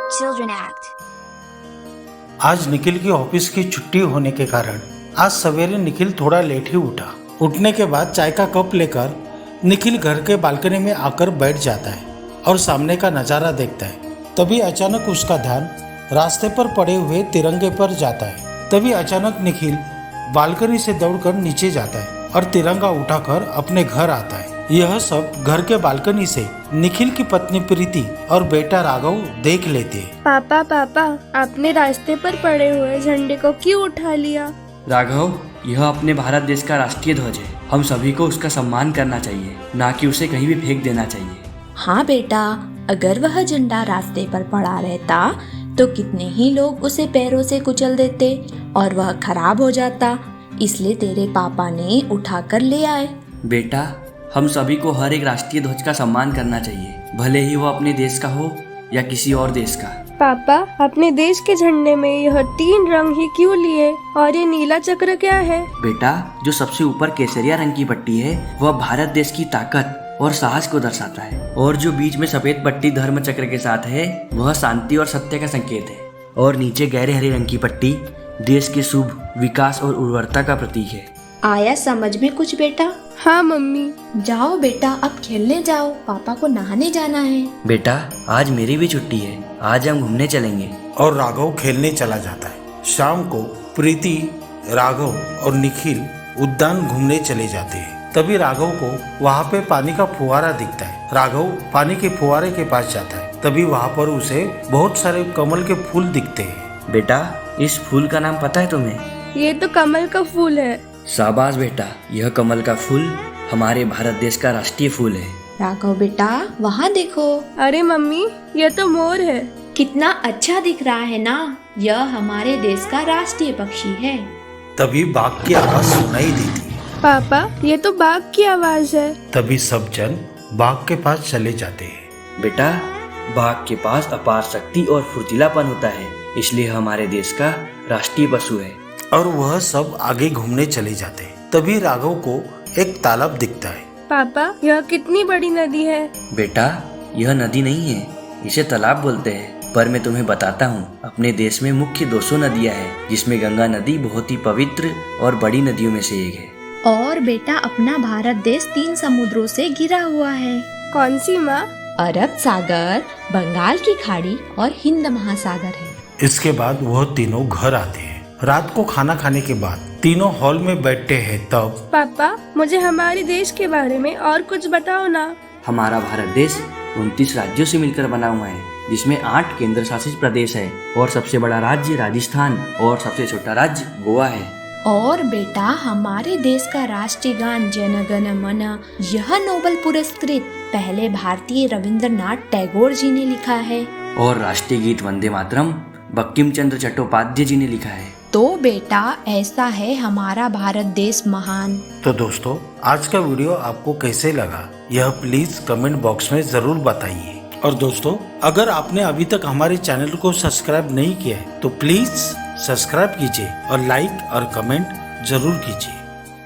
Children Act. आज निखिल की office की छुट्टी होने के कारण आज सवेरे निखिल थोड़ा लेट ही उठा। उठने के बाद चाय का कप लेकर निखिल घर के बालकनी में आकर बैठ जाता है और सामने का नज़ारा देखता है। तभी अचानक उसका ध्यान रास्ते पर पड़े हुए तिरंगे पर जाता है। तभी अचानक निखिल बालकनी से दौड़कर नीचे जाता है और तिरंगा उठाकर अपने घर आता है। यह सब घर के बालकनी से निखिल की पत्नी प्रीति और बेटा राघव देख लेते हैं। पापा, आपने रास्ते पर पड़े हुए झंडे को क्यों उठा लिया? राघव, यह अपने भारत देश का राष्ट्रीय ध्वज है। हम सभी को उसका सम्मान करना चाहिए, ना कि उसे कहीं भी फेंक देना चाहिए। हाँ बेटा, अगर वह झंडा रास्ते पर पड़ा रहता तो कितने ही लोग उसे पैरों से कुचल देते और वह खराब हो जाता। इसलिए तेरे पापा ने उठा कर ले आए। बेटा, हम सभी को हर एक राष्ट्रीय ध्वज का सम्मान करना चाहिए, भले ही वो अपने देश का हो या किसी और देश का। पापा, अपने देश के झंडे में यह 3 रंग ही क्यों लिए और ये नीला चक्र क्या है? बेटा, जो सबसे ऊपर केसरिया रंग की पट्टी है वह भारत देश की ताकत और साहस को दर्शाता है, और जो बीच में सफेद पट्टी धर्म चक्र के साथ है वह शांति और सत्य का संकेत है, और नीचे गहरे हरे रंग की पट्टी देश के शुभ विकास और उर्वरता का प्रतीक है। आया समझ में कुछ बेटा? हाँ मम्मी। जाओ बेटा, अब खेलने जाओ, पापा को नहाने जाना है। बेटा, आज मेरी भी छुट्टी है, आज हम घूमने चलेंगे। और राघव खेलने चला जाता है। शाम को प्रीति, राघव और निखिल उद्यान घूमने चले जाते हैं। तभी राघव को वहाँ पे पानी का फुहारा दिखता है। राघव पानी के फुहारे के पास जाता है। तभी वहाँ पर उसे बहुत सारे कमल के फूल दिखते हैं। बेटा, इस फूल का नाम पता है तुम्हें? ये तो कमल का फूल है। शाबाश बेटा, यह कमल का फूल हमारे भारत देश का राष्ट्रीय फूल है। राघव बेटा, वहाँ देखो। अरे मम्मी, ये तो मोर है। कितना अच्छा दिख रहा है ना? यह हमारे देश का राष्ट्रीय पक्षी है। तभी बाघ की आवाज सुनाई देती है। पापा, ये तो बाघ की आवाज है। तभी सब जन बाघ के पास चले जाते हैं। बेटा, बाघ के पास अपार शक्ति और फुर्तीलापन होता है, इसलिए हमारे देश का राष्ट्रीय पशु है। और वह सब आगे घूमने चले जाते हैं। तभी राघव को एक तालाब दिखता है। पापा, यह कितनी बड़ी नदी है? बेटा, यह नदी नहीं है, इसे तालाब बोलते हैं। पर मैं तुम्हें बताता हूँ, अपने देश में मुख्य 200 नदियाँ हैं, जिसमें गंगा नदी बहुत ही पवित्र और बड़ी नदियों में से एक है। और बेटा, अपना भारत देश 3 समुद्रों से घिरा हुआ है। कौन सी माँ? अरब सागर, बंगाल की खाड़ी और हिंद महासागर है। इसके बाद वह तीनों घर आते हैं। रात को खाना खाने के बाद तीनों हॉल में बैठते हैं। तब पापा, मुझे हमारे देश के बारे में और कुछ बताओ ना। हमारा भारत देश 29 राज्यों से मिलकर बना हुआ है, जिसमें 8 केंद्र शासित प्रदेश है, और सबसे बड़ा राज्य राजस्थान और सबसे छोटा राज्य गोवा है। और बेटा, हमारे देश का राष्ट्रीय गान जन गण मन, यह नोबेल पुरस्कृत पहले भारतीय रविंद्रनाथ टैगोर जी ने लिखा है। और राष्ट्रीय गीत वंदे मातरम बंकिम चंद्र चट्टोपाध्याय जी ने लिखा है। तो बेटा, ऐसा है हमारा भारत देश महान। तो दोस्तों, आज का वीडियो आपको कैसे लगा यह प्लीज कमेंट बॉक्स में जरूर बताइए। और दोस्तों, अगर आपने अभी तक हमारे चैनल को सब्सक्राइब नहीं किया है तो प्लीज सब्सक्राइब कीजिए और लाइक और कमेंट जरूर कीजिए।